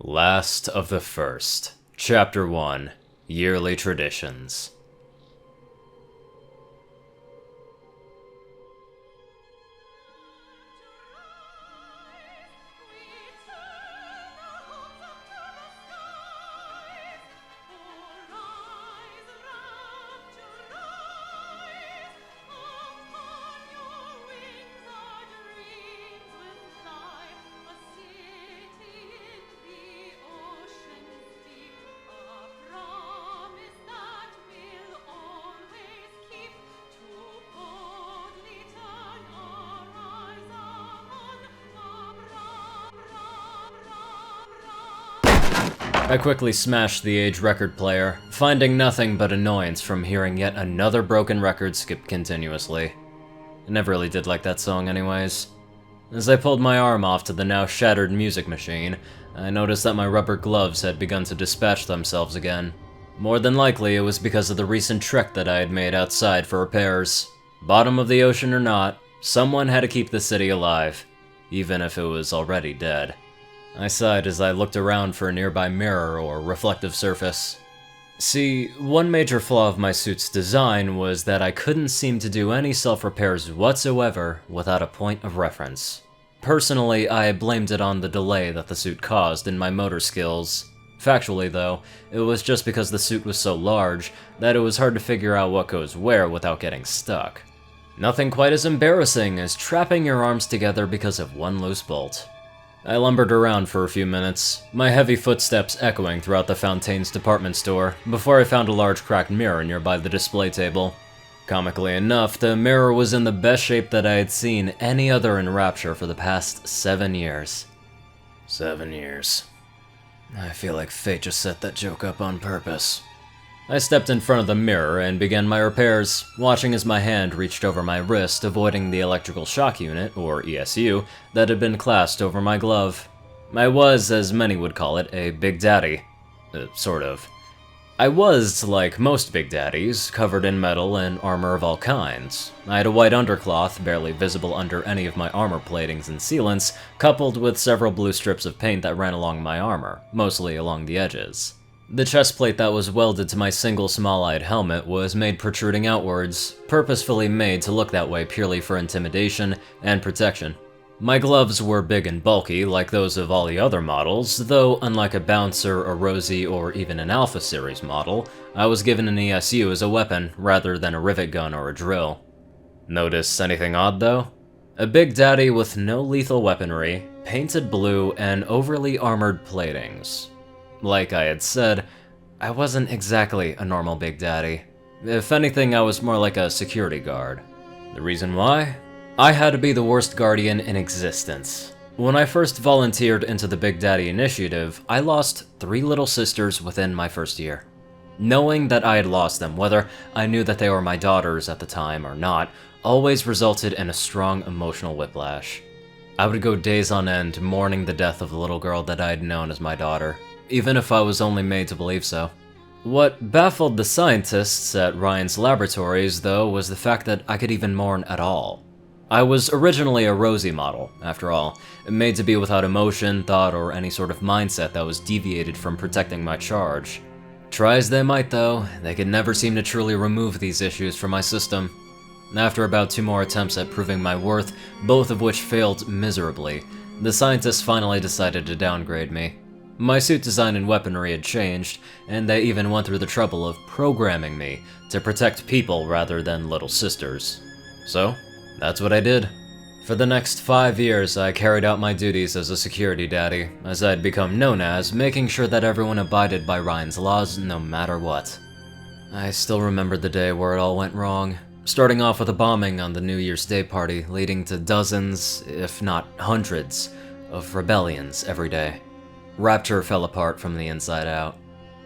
Last of the First, Chapter 1, Yearly Traditions. I quickly smashed the age record player, finding nothing but annoyance from hearing yet another broken record skip continuously. I never really did like that song anyways. As I pulled my arm off to the now shattered music machine, I noticed that my rubber gloves had begun to dispatch themselves again. More than likely, it was because of the recent trek that I had made outside for repairs. Bottom of the ocean or not, someone had to keep the city alive, even if it was already dead. I sighed as I looked around for a nearby mirror or reflective surface. See, one major flaw of my suit's design was that I couldn't seem to do any self-repairs whatsoever without a point of reference. Personally, I blamed it on the delay that the suit caused in my motor skills. Factually though, it was just because the suit was so large that it was hard to figure out what goes where without getting stuck. Nothing quite as embarrassing as trapping your arms together because of one loose bolt. I lumbered around for a few minutes, my heavy footsteps echoing throughout the Fontaine's department store, before I found a large cracked mirror nearby the display table. Comically enough, the mirror was in the best shape that I had seen any other in Rapture for the past 7 years. 7 years. I feel like fate just set that joke up on purpose. I stepped in front of the mirror and began my repairs, watching as my hand reached over my wrist, avoiding the electrical shock unit, or ESU, that had been clasped over my glove. I was, as many would call it, a Big Daddy. Sort of. I was, like most Big Daddies, covered in metal and armor of all kinds. I had a white undercloth, barely visible under any of my armor platings and sealants, coupled with several blue strips of paint that ran along my armor, mostly along the edges. The chest plate that was welded to my single small-eyed helmet was made protruding outwards, purposefully made to look that way purely for intimidation and protection. My gloves were big and bulky, like those of all the other models, though unlike a Bouncer, a Rosie, or even an Alpha Series model, I was given an ESU as a weapon rather than a rivet gun or a drill. Notice anything odd though? A Big Daddy with no lethal weaponry, painted blue, and overly armored platings. Like I had said, I wasn't exactly a normal Big Daddy. If anything, I was more like a security guard. The reason why? I had to be the worst guardian in existence. When I first volunteered into the Big Daddy Initiative, I lost 3 little sisters within my first year. Knowing that I had lost them, whether I knew that they were my daughters at the time or not, always resulted in a strong emotional whiplash. I would go days on end mourning the death of the little girl that I had known as my daughter, even if I was only made to believe so. What baffled the scientists at Ryan's laboratories, though, was the fact that I could even mourn at all. I was originally a Rosie model, after all, made to be without emotion, thought, or any sort of mindset that was deviated from protecting my charge. Try as they might, though, they could never seem to truly remove these issues from my system. After about 2 more attempts at proving my worth, both of which failed miserably, the scientists finally decided to downgrade me. My suit design and weaponry had changed, and they even went through the trouble of programming me to protect people rather than little sisters. So, that's what I did. For the next 5 years, I carried out my duties as a security daddy, as I'd become known as, making sure that everyone abided by Ryan's laws no matter what. I still remember the day where it all went wrong, starting off with a bombing on the New Year's Day party, leading to dozens, if not hundreds, of rebellions every day. Rapture fell apart from the inside out.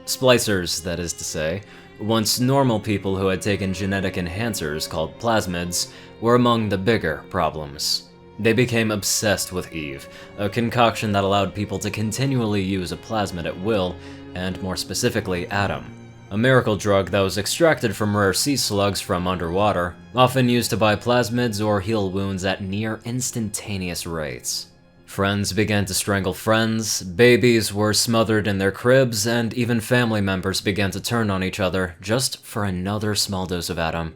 Splicers, that is to say, once normal people who had taken genetic enhancers called plasmids, were among the bigger problems. They became obsessed with Eve, a concoction that allowed people to continually use a plasmid at will, and more specifically, Adam. A miracle drug that was extracted from rare sea slugs from underwater, often used to buy plasmids or heal wounds at near instantaneous rates. Friends began to strangle friends, babies were smothered in their cribs, and even family members began to turn on each other just for another small dose of Adam.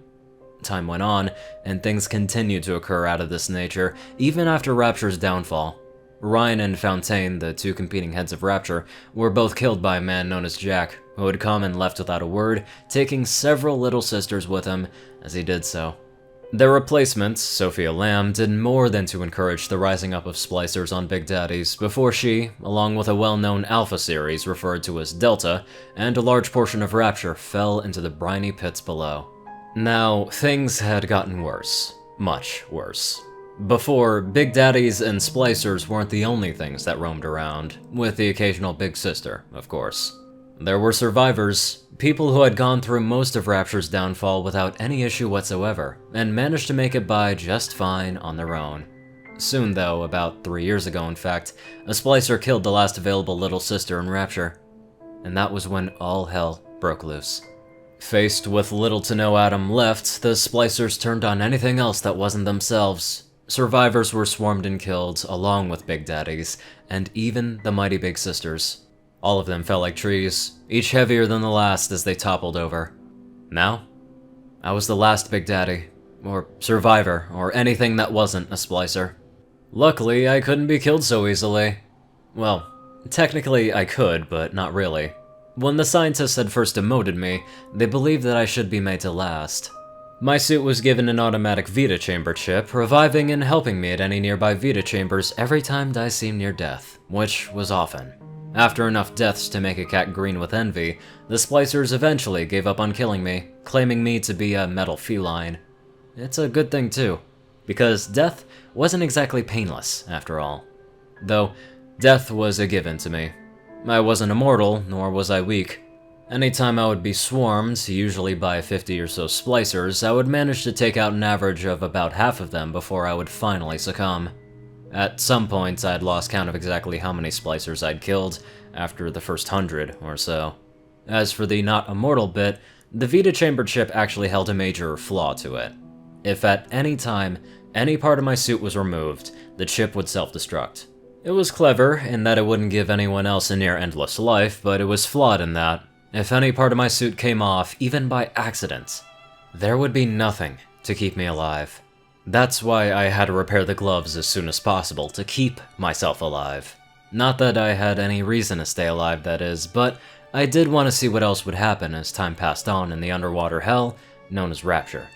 Time went on, and things continued to occur out of this nature, even after Rapture's downfall. Ryan and Fontaine, the two competing heads of Rapture, were both killed by a man known as Jack, who had come and left without a word, taking several little sisters with him as he did so. Their replacement, Sophia Lamb, did more than to encourage the rising up of splicers on Big Daddies before she, along with a well-known Alpha series referred to as Delta, and a large portion of Rapture, fell into the briny pits below. Now, things had gotten worse. Much worse. Before, Big Daddies and splicers weren't the only things that roamed around, with the occasional Big Sister, of course. There were survivors, people who had gone through most of Rapture's downfall without any issue whatsoever, and managed to make it by just fine on their own. Soon though, about 3 years ago in fact, a splicer killed the last available little sister in Rapture. And that was when all hell broke loose. Faced with little to no Adam left, the splicers turned on anything else that wasn't themselves. Survivors were swarmed and killed, along with Big Daddies, and even the mighty Big Sisters. All of them fell like trees, each heavier than the last as they toppled over. Now, I was the last Big Daddy, or survivor, or anything that wasn't a splicer. Luckily, I couldn't be killed so easily. Well, technically I could, but not really. When the scientists had first demoted me, they believed that I should be made to last. My suit was given an automatic Vita chamber chip, reviving and helping me at any nearby Vita chambers every time I seemed near death, which was often. After enough deaths to make a cat green with envy, the splicers eventually gave up on killing me, claiming me to be a metal feline. It's a good thing too, because death wasn't exactly painless, after all. Though, death was a given to me. I wasn't immortal, nor was I weak. Anytime I would be swarmed, usually by 50 or so splicers, I would manage to take out an average of about half of them before I would finally succumb. At some point, I'd lost count of exactly how many splicers I'd killed after the first 100 or so. As for the not immortal bit, the Vita chamber chip actually held a major flaw to it. If at any time, any part of my suit was removed, the chip would self-destruct. It was clever in that it wouldn't give anyone else a near-endless life, but it was flawed in that, if any part of my suit came off, even by accident, there would be nothing to keep me alive. That's why I had to repair the gloves as soon as possible to keep myself alive. Not that I had any reason to stay alive, that is, but I did want to see what else would happen as time passed on in the underwater hell known as Rapture.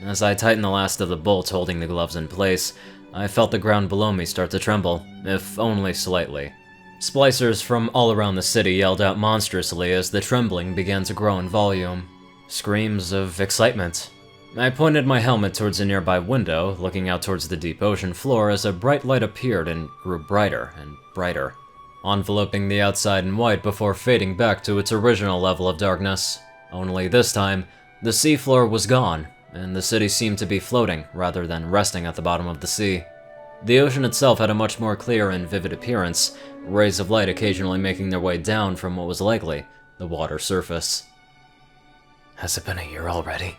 As I tightened the last of the bolts holding the gloves in place, I felt the ground below me start to tremble, if only slightly. Splicers from all around the city yelled out monstrously as the trembling began to grow in volume. Screams of excitement. I pointed my helmet towards a nearby window, looking out towards the deep ocean floor as a bright light appeared and grew brighter and brighter, enveloping the outside in white before fading back to its original level of darkness. Only this time, the seafloor was gone, and the city seemed to be floating rather than resting at the bottom of the sea. The ocean itself had a much more clear and vivid appearance, rays of light occasionally making their way down from what was likely the water surface. Has it been a year already?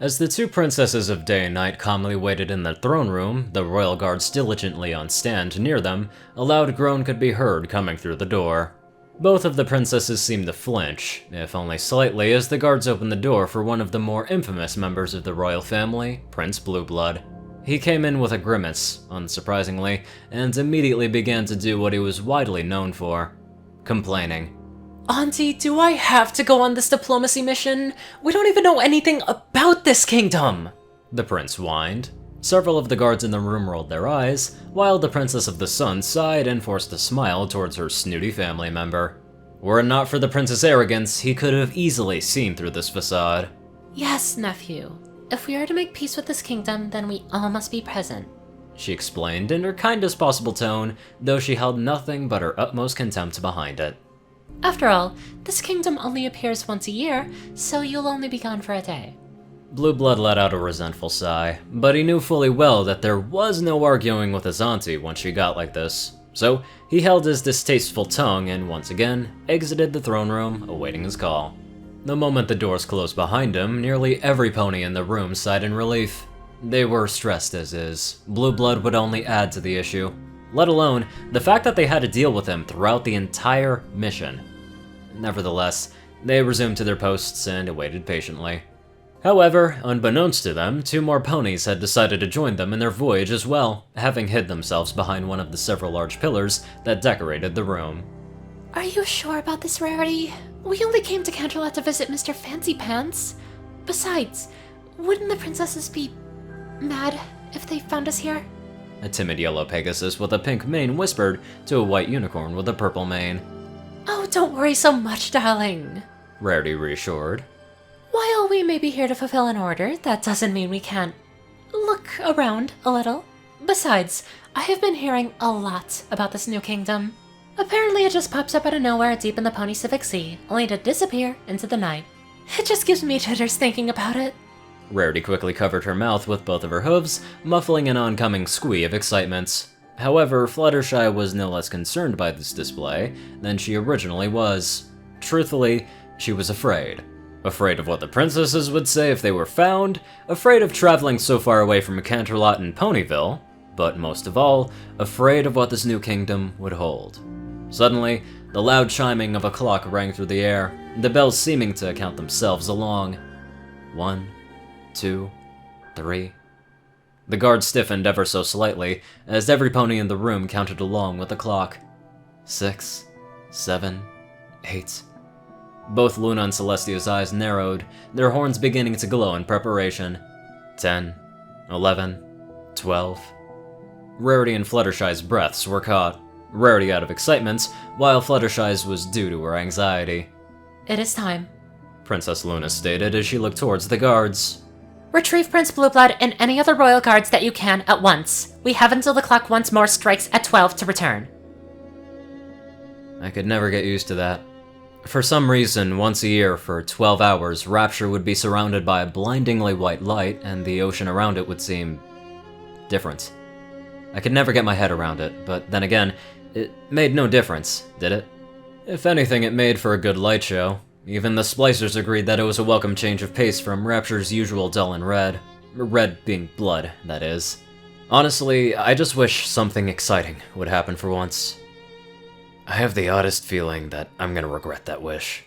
As the two princesses of Day and Night calmly waited in the throne room, the royal guards diligently on stand near them, a loud groan could be heard coming through the door. Both of the princesses seemed to flinch, if only slightly, as the guards opened the door for one of the more infamous members of the royal family, Prince Blueblood. He came in with a grimace, unsurprisingly, and immediately began to do what he was widely known for: complaining. Auntie, do I have to go on this diplomacy mission? We don't even know anything about this kingdom! The prince whined. Several of the guards in the room rolled their eyes, while the Princess of the Sun sighed and forced a smile towards her snooty family member. Were it not for the prince's arrogance, he could have easily seen through this facade. Yes, nephew. If we are to make peace with this kingdom, then we all must be present, she explained in her kindest possible tone, though she held nothing but her utmost contempt behind it. After all, this kingdom only appears once a year, so you'll only be gone for a day. Blueblood let out a resentful sigh, but he knew fully well that there was no arguing with his auntie when she got like this, so he held his distasteful tongue and once again exited the throne room, awaiting his call. The moment the doors closed behind him, nearly every pony in the room sighed in relief. They were stressed as is. Blue Blood would only add to the issue, let alone the fact that they had to deal with him throughout the entire mission. Nevertheless, they resumed to their posts and awaited patiently. However, unbeknownst to them, 2 more ponies had decided to join them in their voyage as well, having hid themselves behind one of the several large pillars that decorated the room. Are you sure about this, Rarity? We only came to Canterlot to visit Mr. Fancy Pants. Besides, wouldn't the princesses be mad if they found us here? A timid yellow Pegasus with a pink mane whispered to a white unicorn with a purple mane. Oh, don't worry so much, darling. Rarity reassured. While we may be here to fulfill an order, that doesn't mean we can't look around a little. Besides, I have been hearing a lot about this new kingdom. Apparently it just pops up out of nowhere deep in the Pony Civic Sea, only to disappear into the night. It just gives me jitters thinking about it. Rarity quickly covered her mouth with both of her hooves, muffling an oncoming squee of excitement. However, Fluttershy was no less concerned by this display than she originally was. Truthfully, she was afraid. Afraid of what the princesses would say if they were found, afraid of traveling so far away from Canterlot and Ponyville, but most of all, afraid of what this new kingdom would hold. Suddenly, the loud chiming of a clock rang through the air, the bells seeming to count themselves along. 1, 2, 3. The guard stiffened ever so slightly, as every pony in the room counted along with the clock. 6, 7, 8. Both Luna and Celestia's eyes narrowed, their horns beginning to glow in preparation. 10, 11, 12. Rarity and Fluttershy's breaths were caught. Rarity out of excitement, while Fluttershy's was due to her anxiety. It is time, Princess Luna stated as she looked towards the guards. Retrieve Prince Blueblood and any other royal guards that you can at once. We have until the clock once more strikes at 12 to return. I could never get used to that. For some reason, once a year for 12 hours, Rapture would be surrounded by a blindingly white light, and the ocean around it would seem different. I could never get my head around it, but then again, it made no difference, did it? If anything, it made for a good light show. Even the splicers agreed that it was a welcome change of pace from Rapture's usual dull and red. Red being blood, that is. Honestly, I just wish something exciting would happen for once. I have the oddest feeling that I'm gonna regret that wish.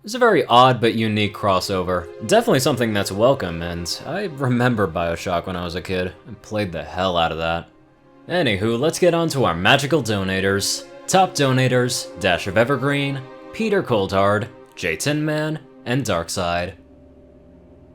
It's a very odd but unique crossover. Definitely something that's welcome, and I remember BioShock when I was a kid, and played the hell out of that. Anywho, let's get on to our magical donators. Top donators, Dash of Evergreen, Peter Coldhard, J Tin Man, and Darkside.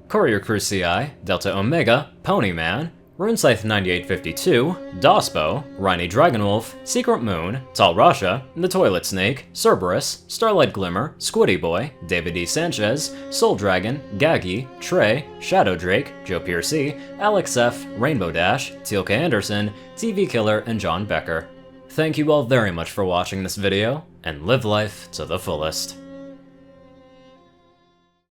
Courier Crew CI, Delta Omega, Ponyman, RuneScythe 9852, Dospo, Rhyny Dragonwolf, Secret Moon, Tall Rasha, The Toilet Snake, Cerberus, Starlight Glimmer, Squiddy Boy, David E. Sanchez, Soul Dragon, Gaggy, Trey, Shadow Drake, Joe Piercy, Alex F., Rainbow Dash, Teal'ca Anderson, TV Killer, and John Becker. Thank you all very much for watching this video, and live life to the fullest.